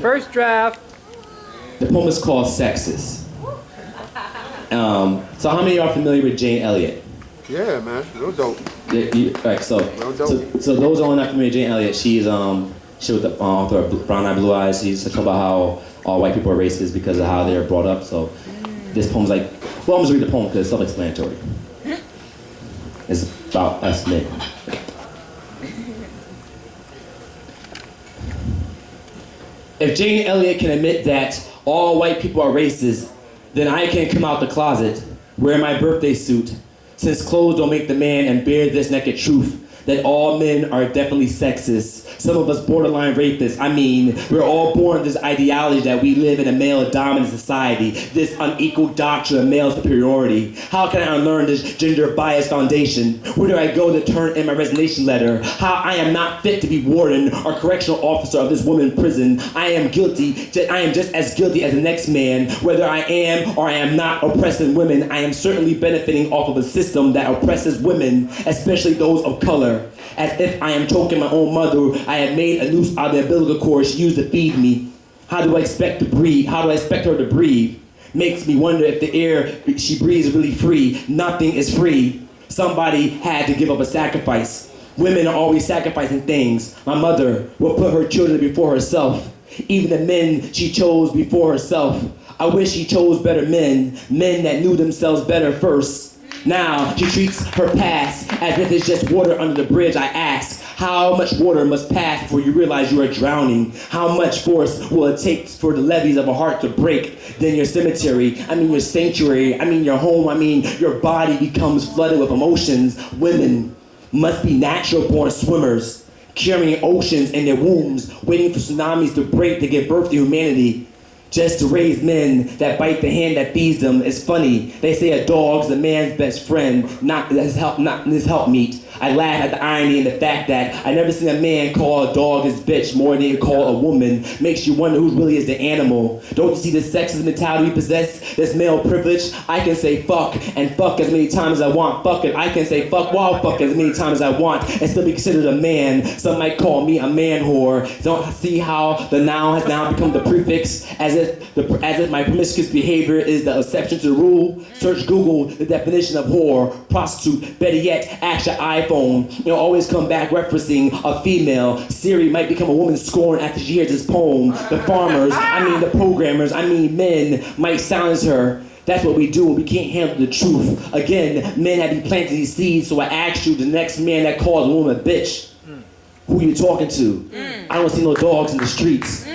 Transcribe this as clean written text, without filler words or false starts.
First draft. The poem is called Sexist. So how many are familiar with Jane Elliott? Yeah, man, real dope. Right, so those who are not familiar with Jane Elliott, she was the author of Brown Eye, Blue Eyes. She's talking about how all white people are racist because of how they're brought up. So this poem's like, well, I'm just read the poem because it's self-explanatory. It's about us men. If Jane Elliott can admit that all white people are racist, then I can come out the closet, wear my birthday suit, since clothes don't make the man, and bear this naked truth that all men are definitely sexist. Some of us borderline rapists. I mean, we're all born with this ideology that we live in a male-dominant society, this unequal doctrine of male superiority. How can I unlearn this gender-biased foundation? Where do I go to turn in my resignation letter? How I am not fit to be warden or correctional officer of this woman prison. I am guilty. I am just as guilty as the next man. Whether I am or I am not oppressing women, I am certainly benefiting off of a system that oppresses women, especially those of color. As if I am choking my own mother, I have made a noose out of the umbilical cord she used to feed me. How do I expect to breathe? How do I expect her to breathe? Makes me wonder if the air she breathes is really free. Nothing is free. Somebody had to give up a sacrifice. Women are always sacrificing things. My mother will put her children before herself. Even the men she chose before herself. I wish she chose better men that knew themselves better first. Now she treats her past as if it's just water under the bridge. I ask, how much water must pass before you realize you are drowning? How much force will it take for the levees of a heart to break? Then your cemetery, I mean your sanctuary, I mean your home, I mean your body becomes flooded with emotions. Women must be natural-born swimmers, carrying oceans in their wombs, waiting for tsunamis to break to give birth to humanity. Just to raise men that bite the hand that feeds them. It's funny, they say a dog's a man's best friend, not his helpmeet. I laugh at the irony and the fact that I never seen a man call a dog his bitch more than he call a woman. Makes you wonder who really is the animal. Don't you see the sexist mentality we possess? This male privilege. I can say fuck and fuck as many times as I want. Fuck it. I can say fuck while fuck as many times as I want and still be considered a man. Some might call me a man whore. Don't see how the noun has now become the prefix as if my promiscuous behavior is the exception to the rule. Search Google the definition of whore, prostitute, better yet, ask your iPhone. You'll always come back referencing a female. Siri might become a woman scorned after she hears this poem. The farmers, I mean the programmers, I mean men might silence her. That's what we do when we can't handle the truth. Again, men have been planting these seeds, so I asked you, the next man that calls a woman a bitch, who you talking to? I don't see no dogs in the streets.